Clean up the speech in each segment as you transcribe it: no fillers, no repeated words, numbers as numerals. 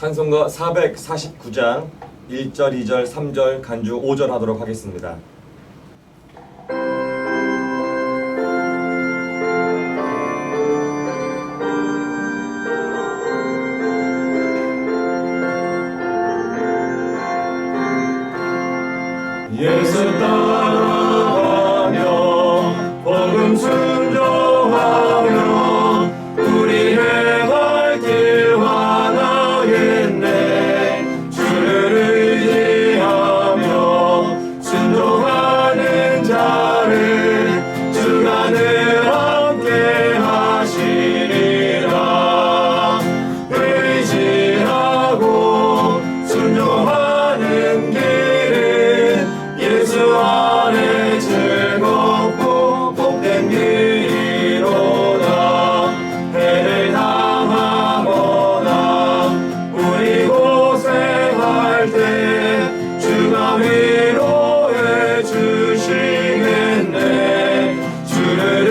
찬송가 449장 1절, 2절, 3절, 간주 5절 하도록 하겠습니다. 예수 따라가며 복음 순종하며 우리 행할 길 환하겠네. 주를 의지하며 순종하는 자를 주가 늘 함께 하시리라. 의지하고 순종하는 길은 예수 안에 즐겁고 복된 길이로다. 해를 당하거나 우리 고생할 때 주가 위로해 주시겠네. 주를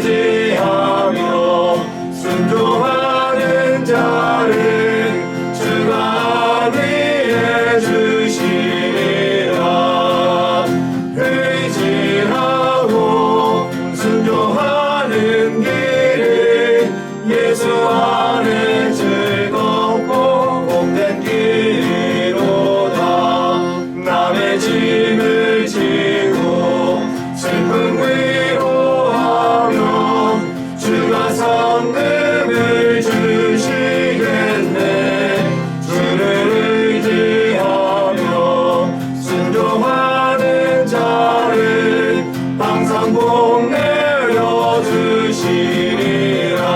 의지하며 순종하는 자를 주가 안위해 주시리라. 의지하고 순종하는 길은 예수 안에 즐겁고 복된 길이로다. 남의 짐을 지고 슬픔 위로하며 주가 성금을 주시겠네. 주를 의지하며 순종하는 자를 항상 복 내려 주시리라.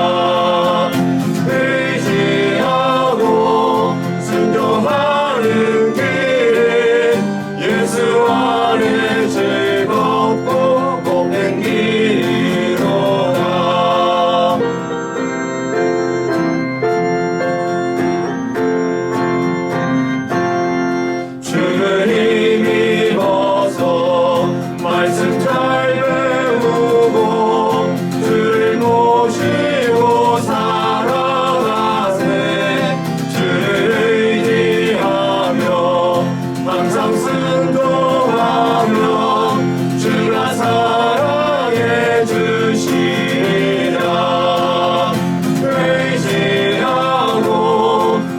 의지하고 순종하는 길은 예수 안에 즐겁고 복된 길이로다. 주를 힘입어서 말씀 잘 배우고 주를 모시고 살아가세. 주를 의지하며 항상 순종하며 주가 사랑해 주시리라. 의지하고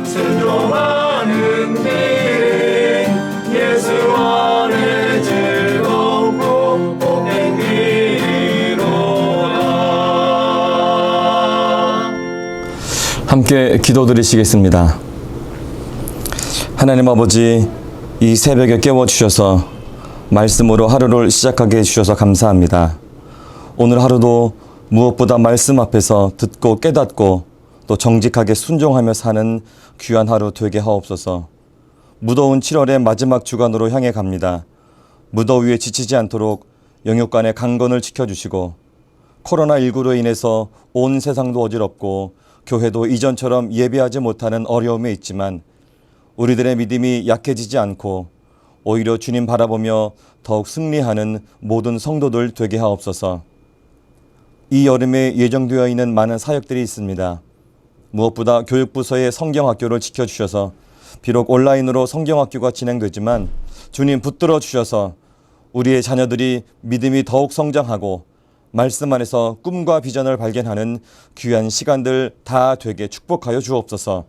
순종하는 길은 예수 안에 즐겁고 복된 길이로다. 함께 기도드리시겠습니다. 하나님 아버지, 이 새벽에 깨워주셔서 말씀으로 하루를 시작하게 해주셔서 감사합니다. 오늘 하루도 무엇보다 말씀 앞에서 듣고 깨닫고 또 정직하게 순종하며 사는 귀한 하루 되게 하옵소서. 무더운 7월의 마지막 주간으로 향해 갑니다. 무더위에 지치지 않도록 영육간의 강건을 지켜주시고 코로나19로 인해서 온 세상도 어지럽고 교회도 이전처럼 예배하지 못하는 어려움에 있지만 우리들의 믿음이 약해지지 않고 오히려 주님 바라보며 더욱 승리하는 모든 성도들 되게 하옵소서. 이 여름에 예정되어 있는 많은 사역들이 있습니다. 무엇보다 교육부서의 성경학교를 지켜주셔서 비록 온라인으로 성경학교가 진행되지만 주님 붙들어 주셔서 우리의 자녀들이 믿음이 더욱 성장하고 말씀 안에서 꿈과 비전을 발견하는 귀한 시간들 다 되게 축복하여 주옵소서.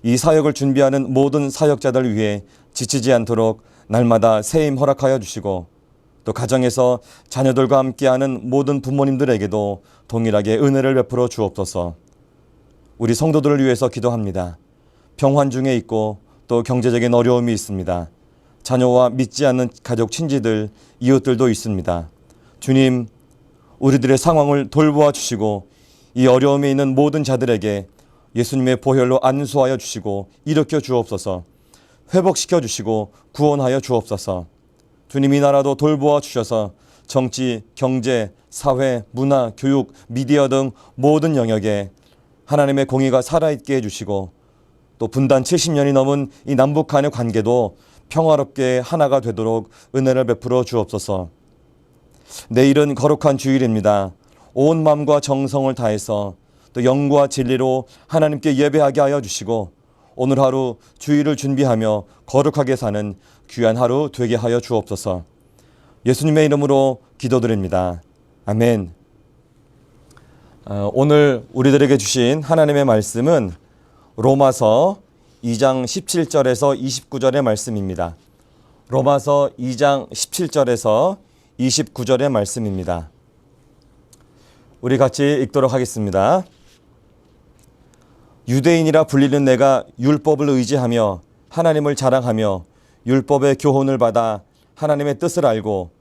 이 사역을 준비하는 모든 사역자들 위해 지치지 않도록 날마다 새 힘 허락하여 주시고 또 가정에서 자녀들과 함께하는 모든 부모님들에게도 동일하게 은혜를 베풀어 주옵소서. 우리 성도들을 위해서 기도합니다. 병환 중에 있고 또 경제적인 어려움이 있습니다. 자녀와 믿지 않는 가족, 친지들, 이웃들도 있습니다. 주님, 우리들의 상황을 돌보아 주시고 이 어려움에 있는 모든 자들에게 예수님의 보혈로 안수하여 주시고 일으켜 주옵소서. 회복시켜 주시고 구원하여 주옵소서. 주님, 이 나라도 돌보아 주셔서 정치, 경제, 사회, 문화, 교육, 미디어 등 모든 영역에 하나님의 공의가 살아있게 해주시고 또 분단 70년이 넘은 이 남북 간의 관계도 평화롭게 하나가 되도록 은혜를 베풀어 주옵소서. 내일은 거룩한 주일입니다. 온 마음과 정성을 다해서 또 영과 진리로 하나님께 예배하게 하여 주시고 오늘 하루 주일을 준비하며 거룩하게 사는 귀한 하루 되게 하여 주옵소서. 예수님의 이름으로 기도드립니다. 아멘. 오늘 우리들에게 주신 하나님의 말씀은 로마서 2장 17절에서 29절의 말씀입니다. 로마서 2장 17절에서 29절의 말씀입니다. 우리 같이 읽도록 하겠습니다. 유대인이라 불리는 내가 율법을 의지하며 하나님을 자랑하며 율법의 교훈을 받아 하나님의 뜻을 알고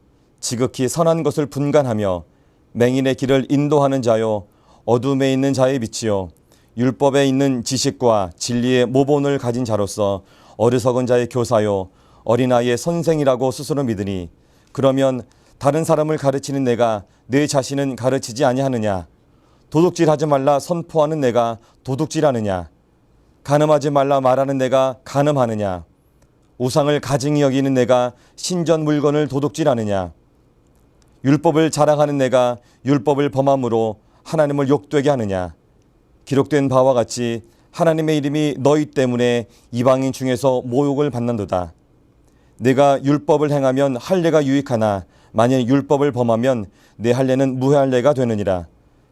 지극히 선한 것을 분간하며 맹인의 길을 인도하는 자요 어둠에 있는 자의 빛이요 율법에 있는 지식과 진리의 모본을 가진 자로서 어리석은 자의 교사요 어린아이의 선생이라고 스스로 믿으니 그러면 다른 사람을 가르치는 내가 내 자신은 가르치지 아니하느냐? 도둑질하지 말라 선포하는 내가 도둑질하느냐? 간음하지 말라 말하는 내가 간음하느냐? 우상을 가증히 여기는 내가 신전 물건을 도둑질하느냐? 율법을 자랑하는 내가 율법을 범함으로 하나님을 욕되게 하느냐? 기록된 바와 같이 하나님의 이름이 너희 때문에 이방인 중에서 모욕을 받는도다. 내가 율법을 행하면 할례가 유익하나 만일 율법을 범하면 내 할례는 무할례가 되느니라.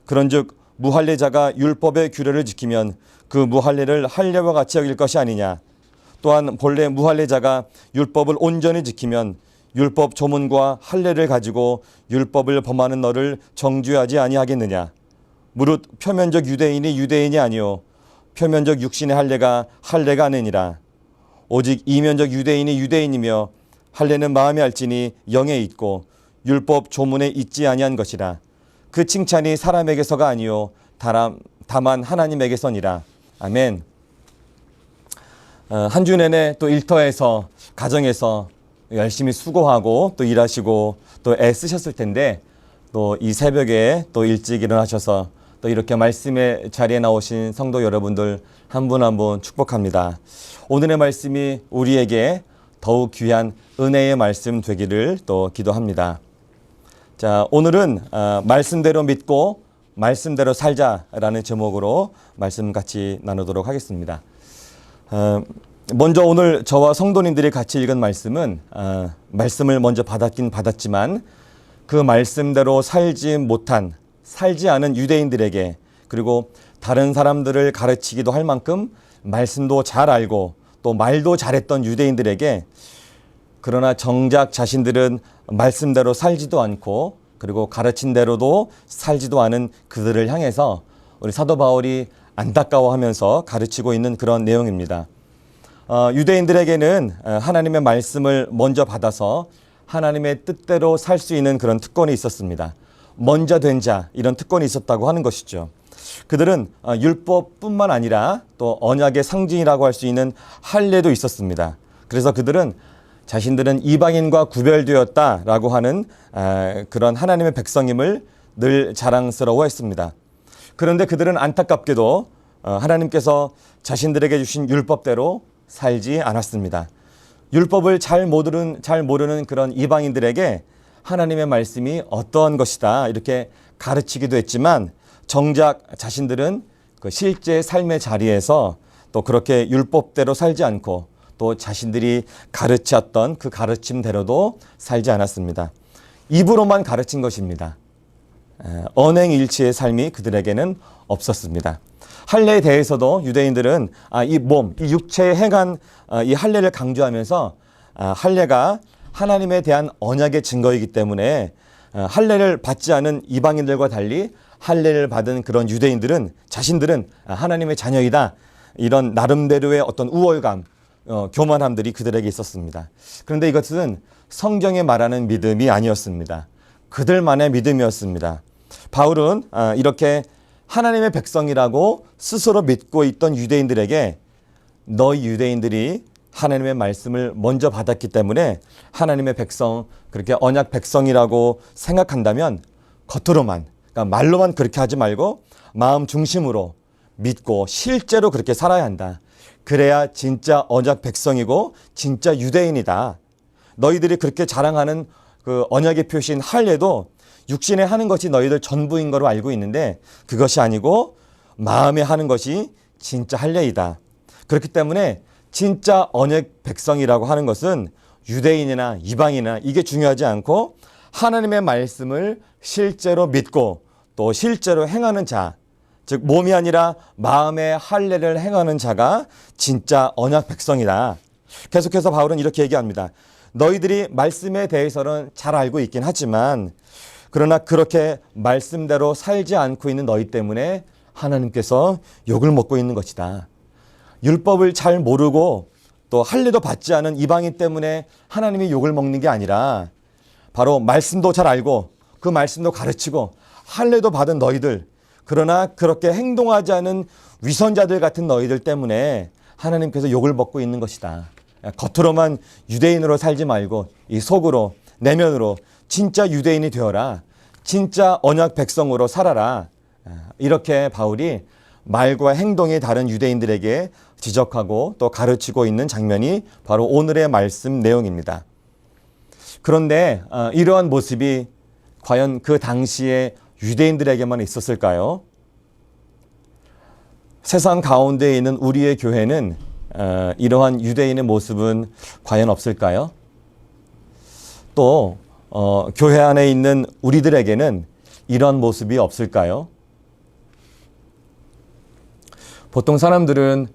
그런즉 무할례자가 율법의 규례를 지키면 그 무할례를 할례와 같이 여길 것이 아니냐. 또한 본래 무할례자가 율법을 온전히 지키면 율법 조문과 할례를 가지고 율법을 범하는 너를 정죄하지 아니하겠느냐. 무릇 표면적 유대인이 유대인이 아니요 표면적 육신의 할례가 할례가 아니니라. 오직 이면적 유대인이 유대인이며 할례는 마음에 알지니 영에 있고 율법 조문에 있지 아니한 것이라. 그 칭찬이 사람에게서가 아니요 다만 하나님에게서니라. 아멘. 한 주 내내 또 일터에서 가정에서 열심히 수고하고 또 일하시고 또 애쓰셨을 텐데 또 이 새벽에 또 일찍 일어나셔서 또 이렇게 말씀의 자리에 나오신 성도 여러분들 한 분 한 분 축복합니다. 오늘의 말씀이 우리에게 더욱 귀한 은혜의 말씀 되기를 또 기도합니다. 자, 오늘은 말씀대로 믿고 말씀대로 살자라는 제목으로 말씀 같이 나누도록 하겠습니다. 먼저 오늘 저와 성도님들이 같이 읽은 말씀은 말씀을 먼저 받았긴 받았지만 그 말씀대로 살지 않은 유대인들에게 그리고 다른 사람들을 가르치기도 할 만큼 말씀도 잘 알고 또 말도 잘했던 유대인들에게 그러나 정작 자신들은 말씀대로 살지도 않고 그리고 가르친 대로도 살지도 않은 그들을 향해서 우리 사도 바울이 안타까워하면서 가르치고 있는 그런 내용입니다. 유대인들에게는 하나님의 말씀을 먼저 받아서 하나님의 뜻대로 살 수 있는 그런 특권이 있었습니다. 먼저 된 자 이런 특권이 있었다고 하는 것이죠. 그들은 율법뿐만 아니라 또 언약의 상징이라고 할 수 있는 할례도 있었습니다. 그래서 그들은 자신들은 이방인과 구별되었다라고 하는 그런 하나님의 백성임을 늘 자랑스러워했습니다. 그런데 그들은 안타깝게도 하나님께서 자신들에게 주신 율법대로 살지 않았습니다. 율법을 잘 모르는 그런 이방인들에게 하나님의 말씀이 어떠한 것이다 이렇게 가르치기도 했지만 정작 자신들은 그 실제 삶의 자리에서 또 그렇게 율법대로 살지 않고 또 자신들이 가르쳤던 그 가르침대로도 살지 않았습니다. 입으로만 가르친 것입니다. 언행일치의 삶이 그들에게는 없었습니다. 할례에 대해서도 유대인들은 이 육체에 행한 이 할례를 강조하면서 할례가 하나님에 대한 언약의 증거이기 때문에 할례를 받지 않은 이방인들과 달리 할례를 받은 그런 유대인들은 자신들은 하나님의 자녀이다. 이런 나름대로의 어떤 우월감, 교만함들이 그들에게 있었습니다. 그런데 이것은 성경에 말하는 믿음이 아니었습니다. 그들만의 믿음이었습니다. 바울은 이렇게 하나님의 백성이라고 스스로 믿고 있던 유대인들에게 너희 유대인들이 하나님의 말씀을 먼저 받았기 때문에 하나님의 백성, 그렇게 언약 백성이라고 생각한다면 겉으로만, 그러니까 말로만 그렇게 하지 말고 마음 중심으로 믿고 실제로 그렇게 살아야 한다. 그래야 진짜 언약 백성이고 진짜 유대인이다. 너희들이 그렇게 자랑하는 그 언약의 표시인 할례도 육신에 하는 것이 너희들 전부인 거로 알고 있는데 그것이 아니고 마음에 하는 것이 진짜 할례이다. 그렇기 때문에 진짜 언약 백성이라고 하는 것은 유대인이나 이방인이나 이게 중요하지 않고 하나님의 말씀을 실제로 믿고 또 실제로 행하는 자, 즉 몸이 아니라 마음의 할례를 행하는 자가 진짜 언약 백성이다. 계속해서 바울은 이렇게 얘기합니다. 너희들이 말씀에 대해서는 잘 알고 있긴 하지만 그러나 그렇게 말씀대로 살지 않고 있는 너희 때문에 하나님께서 욕을 먹고 있는 것이다. 율법을 잘 모르고 또 할례도 받지 않은 이방인 때문에 하나님이 욕을 먹는 게 아니라 바로 말씀도 잘 알고 그 말씀도 가르치고 할례도 받은 너희들, 그러나 그렇게 행동하지 않은 위선자들 같은 너희들 때문에 하나님께서 욕을 먹고 있는 것이다. 겉으로만 유대인으로 살지 말고 이 속으로 내면으로 진짜 유대인이 되어라. 진짜 언약 백성으로 살아라. 이렇게 바울이 말과 행동이 다른 유대인들에게 지적하고 또 가르치고 있는 장면이 바로 오늘의 말씀 내용입니다. 그런데 이러한 모습이 과연 그 당시에 유대인들에게만 있었을까요? 세상 가운데 있는 우리의 교회는 이러한 유대인의 모습은 과연 없을까요? 또 교회 안에 있는 우리들에게는 이런 모습이 없을까요? 보통 사람들은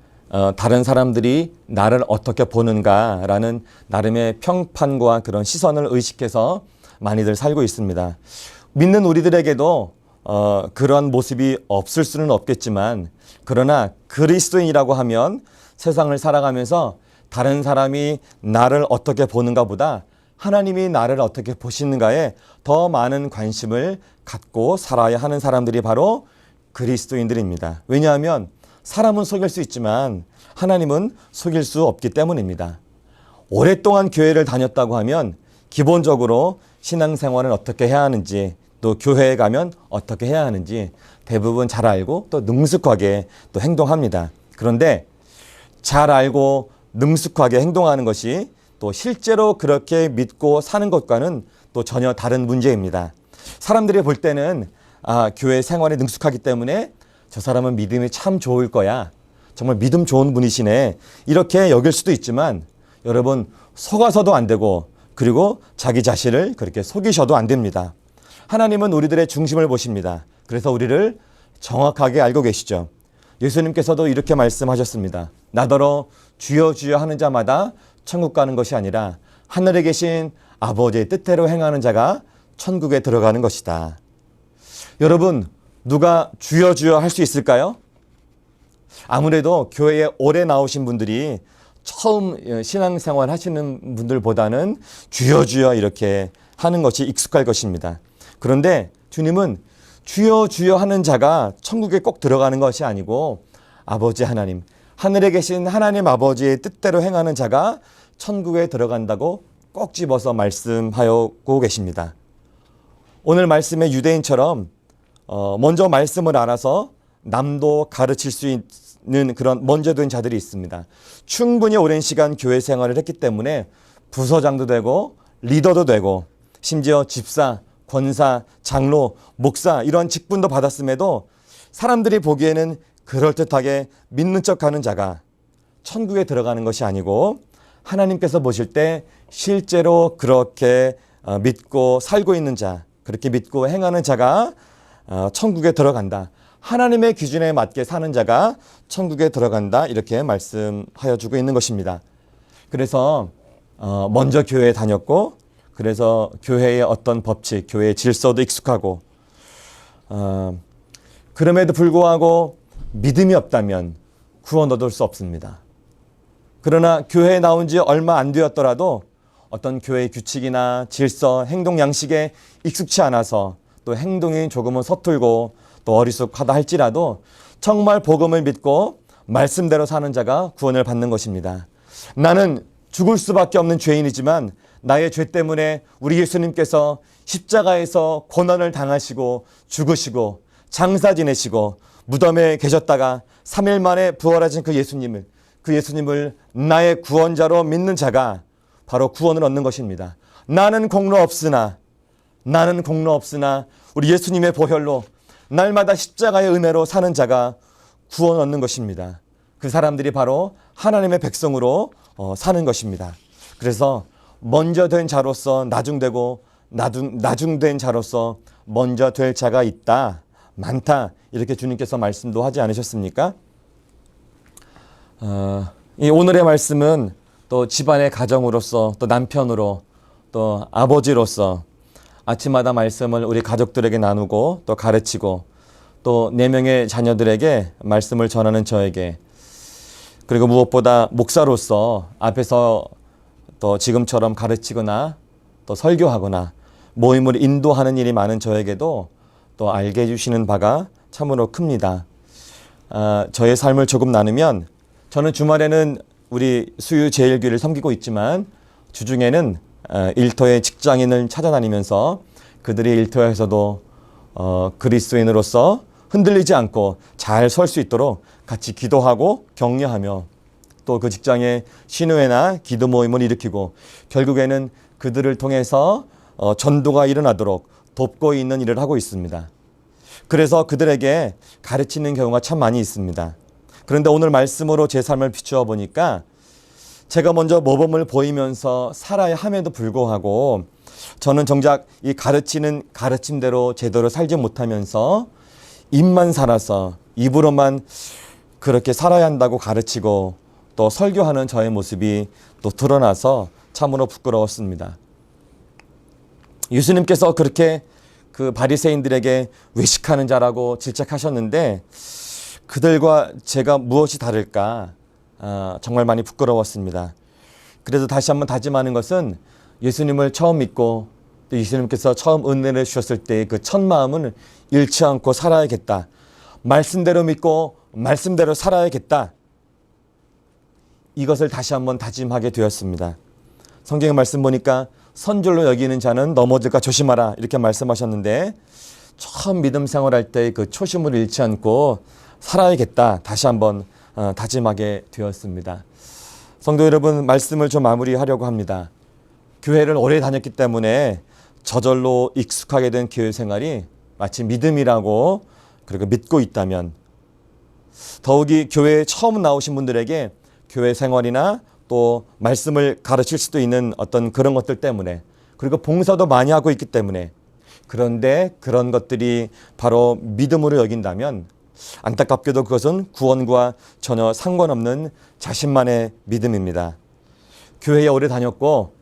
다른 사람들이 나를 어떻게 보는가라는 나름의 평판과 그런 시선을 의식해서 많이들 살고 있습니다. 믿는 우리들에게도 그런 모습이 없을 수는 없겠지만 그러나 그리스도인이라고 하면 세상을 살아가면서 다른 사람이 나를 어떻게 보는가 보다 하나님이 나를 어떻게 보시는가에 더 많은 관심을 갖고 살아야 하는 사람들이 바로 그리스도인들입니다. 왜냐하면 사람은 속일 수 있지만 하나님은 속일 수 없기 때문입니다. 오랫동안 교회를 다녔다고 하면 기본적으로 신앙생활은 어떻게 해야 하는지 또 교회에 가면 어떻게 해야 하는지 대부분 잘 알고 또 능숙하게 또 행동합니다. 그런데 잘 알고 능숙하게 행동하는 것이 또 실제로 그렇게 믿고 사는 것과는 또 전혀 다른 문제입니다. 사람들이 볼 때는 교회 생활에 능숙하기 때문에 저 사람은 믿음이 참 좋을 거야. 정말 믿음 좋은 분이시네. 이렇게 여길 수도 있지만 여러분 속아서도 안 되고 그리고 자기 자신을 그렇게 속이셔도 안 됩니다. 하나님은 우리들의 중심을 보십니다. 그래서 우리를 정확하게 알고 계시죠. 예수님께서도 이렇게 말씀하셨습니다. 나더러 주여 주여 하는 자마다 천국 가는 것이 아니라 하늘에 계신 아버지의 뜻대로 행하는 자가 천국에 들어가는 것이다. 여러분 누가 주여 주여 할 수 있을까요? 아무래도 교회에 오래 나오신 분들이 처음 신앙생활 하시는 분들보다는 주여 주여 이렇게 하는 것이 익숙할 것입니다. 그런데 주님은 주여 주여 하는 자가 천국에 꼭 들어가는 것이 아니고 아버지 하나님, 하늘에 계신 하나님 아버지의 뜻대로 행하는 자가 천국에 들어간다고 꼭 집어서 말씀하고 계십니다. 오늘 말씀의 유대인처럼 먼저 말씀을 알아서 남도 가르칠 수 있는 그런 먼저 된 자들이 있습니다. 충분히 오랜 시간 교회 생활을 했기 때문에 부서장도 되고 리더도 되고 심지어 집사, 권사, 장로, 목사 이런 직분도 받았음에도 사람들이 보기에는 그럴듯하게 믿는 척하는 자가 천국에 들어가는 것이 아니고 하나님께서 보실 때 실제로 그렇게 믿고 살고 있는 자, 그렇게 믿고 행하는 자가 천국에 들어간다. 하나님의 기준에 맞게 사는 자가 천국에 들어간다. 이렇게 말씀하여 주고 있는 것입니다. 그래서 먼저 교회에 다녔고 그래서 교회의 어떤 법칙, 교회의 질서도 익숙하고 그럼에도 불구하고 믿음이 없다면 구원 얻을 수 없습니다. 그러나 교회에 나온 지 얼마 안 되었더라도 어떤 교회의 규칙이나 질서, 행동 양식에 익숙치 않아서 또 행동이 조금은 서툴고 또 어리숙하다 할지라도 정말 복음을 믿고 말씀대로 사는 자가 구원을 받는 것입니다. 나는 죽을 수밖에 없는 죄인이지만 나의 죄 때문에 우리 예수님께서 십자가에서 고난을 당하시고 죽으시고 장사 지내시고 무덤에 계셨다가 3일 만에 부활하신 그 예수님을 나의 구원자로 믿는 자가 바로 구원을 얻는 것입니다. 나는 공로 없으나 우리 예수님의 보혈로 날마다 십자가의 은혜로 사는 자가 구원 얻는 것입니다. 그 사람들이 바로 하나님의 백성으로 사는 것입니다. 그래서 먼저 된 자로서 나중되고 나중된 자로서 먼저 될 자가 있다, 많다, 이렇게 주님께서 말씀도 하지 않으셨습니까? 이 오늘의 말씀은 또 집안의 가정으로서, 또 남편으로, 또 아버지로서 아침마다 말씀을 우리 가족들에게 나누고 또 가르치고 또 4명의 자녀들에게 말씀을 전하는 저에게, 그리고 무엇보다 목사로서 앞에서 또 지금처럼 가르치거나 또 설교하거나 모임을 인도하는 일이 많은 저에게도 또 알게 해주시는 바가 참으로 큽니다. 저의 삶을 조금 나누면, 저는 주말에는 우리 수유제일교회를 섬기고 있지만 주중에는 일터의 직장인을 찾아다니면서 그들이 일터에서도 그리스도인으로서 흔들리지 않고 잘 설 수 있도록 같이 기도하고 격려하며 또 그 직장의 신우회나 기도 모임을 일으키고 결국에는 그들을 통해서 전도가 일어나도록 돕고 있는 일을 하고 있습니다. 그래서 그들에게 가르치는 경우가 참 많이 있습니다. 그런데 오늘 말씀으로 제 삶을 비추어 보니까 제가 먼저 모범을 보이면서 살아야 함에도 불구하고 저는 정작 이 가르치는 가르침대로 제대로 살지 못하면서 입만 살아서 입으로만 그렇게 살아야 한다고 가르치고 또 설교하는 저의 모습이 또 드러나서 참으로 부끄러웠습니다. 예수님께서 그렇게 그 바리새인들에게 외식하는 자라고 질책하셨는데 그들과 제가 무엇이 다를까? 정말 많이 부끄러웠습니다. 그래도 다시 한번 다짐하는 것은 예수님을 처음 믿고 또 예수님께서 처음 은혜를 주셨을 때 그 첫 마음은 잃지 않고 살아야겠다. 말씀대로 믿고 말씀대로 살아야겠다. 이것을 다시 한번 다짐하게 되었습니다. 성경의 말씀 보니까 선줄로 여기는 자는 넘어질까 조심하라 이렇게 말씀하셨는데 처음 믿음 생활할 때 그 초심을 잃지 않고 살아야겠다. 다시 한번 다짐하게 되었습니다. 성도 여러분, 말씀을 좀 마무리하려고 합니다. 교회를 오래 다녔기 때문에 저절로 익숙하게 된 교회 생활이 마치 믿음이라고 그리고 믿고 있다면, 더욱이 교회에 처음 나오신 분들에게 교회 생활이나 또 말씀을 가르칠 수도 있는 어떤 그런 것들 때문에, 그리고 봉사도 많이 하고 있기 때문에, 그런데 그런 것들이 바로 믿음으로 여긴다면 안타깝게도 그것은 구원과 전혀 상관없는 자신만의 믿음입니다. 교회에 오래 다녔고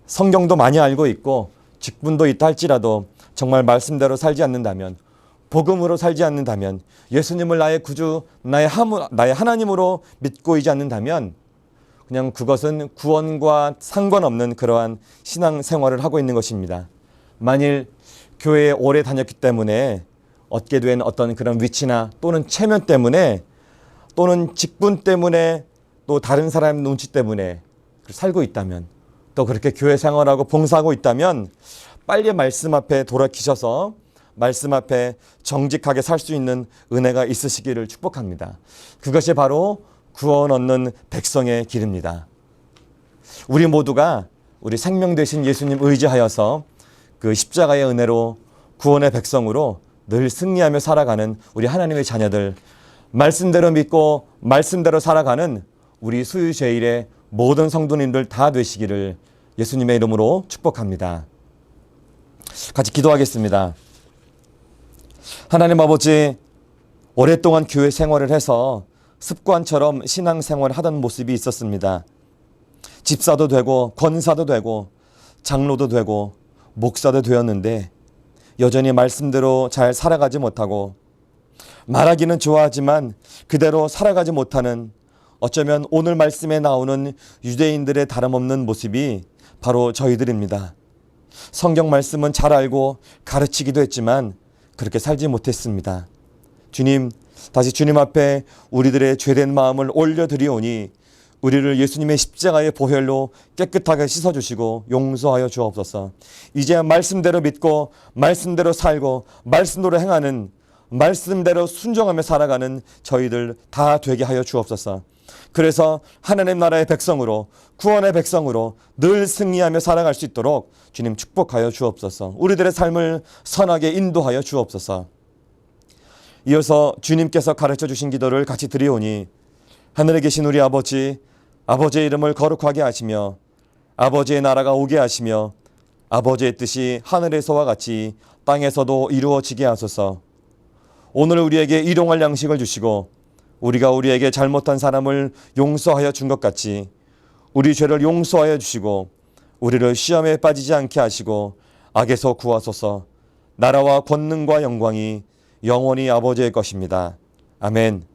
성경도 많이 알고 있고 직분도 있다 할지라도 정말 말씀대로 살지 않는다면, 복음으로 살지 않는다면, 예수님을 나의 구주, 나의 하나님으로 믿고 있지 않는다면 그냥 그것은 구원과 상관없는 그러한 신앙생활을 하고 있는 것입니다. 만일 교회에 오래 다녔기 때문에 얻게 된 어떤 그런 위치나 또는 체면 때문에 또는 직분 때문에 또 다른 사람의 눈치 때문에 살고 있다면, 또 그렇게 교회 생활하고 봉사하고 있다면 빨리 말씀 앞에 돌아키셔서 말씀 앞에 정직하게 살 수 있는 은혜가 있으시기를 축복합니다. 그것이 바로 구원 얻는 백성의 길입니다. 우리 모두가 우리 생명 되신 예수님 의지하여서 그 십자가의 은혜로 구원의 백성으로 늘 승리하며 살아가는 우리 하나님의 자녀들, 말씀대로 믿고 말씀대로 살아가는 우리 수유제일의 모든 성도님들 다 되시기를 예수님의 이름으로 축복합니다. 같이 기도하겠습니다. 하나님 아버지, 오랫동안 교회 생활을 해서 습관처럼 신앙생활을 하던 모습이 있었습니다. 집사도 되고 권사도 되고 장로도 되고 목사도 되었는데 여전히 말씀대로 잘 살아가지 못하고, 말하기는 좋아하지만 그대로 살아가지 못하는, 어쩌면 오늘 말씀에 나오는 유대인들의 다름없는 모습이 바로 저희들입니다. 성경 말씀은 잘 알고 가르치기도 했지만 그렇게 살지 못했습니다. 주님, 다시 주님 앞에 우리들의 죄된 마음을 올려드리오니 우리를 예수님의 십자가의 보혈로 깨끗하게 씻어주시고 용서하여 주옵소서. 이제 말씀대로 믿고 말씀대로 살고 말씀대로 행하는, 말씀대로 순종하며 살아가는 저희들 다 되게 하여 주옵소서. 그래서 하나님 나라의 백성으로, 구원의 백성으로 늘 승리하며 살아갈 수 있도록 주님 축복하여 주옵소서. 우리들의 삶을 선하게 인도하여 주옵소서. 이어서 주님께서 가르쳐 주신 기도를 같이 드리오니 하늘에 계신 우리 아버지, 아버지의 이름을 거룩하게 하시며 아버지의 나라가 오게 하시며 아버지의 뜻이 하늘에서와 같이 땅에서도 이루어지게 하소서. 오늘 우리에게 일용할 양식을 주시고 우리가 우리에게 잘못한 사람을 용서하여 준 것 같이 우리 죄를 용서하여 주시고 우리를 시험에 빠지지 않게 하시고 악에서 구하소서. 나라와 권능과 영광이 영원히 아버지의 것입니다. 아멘.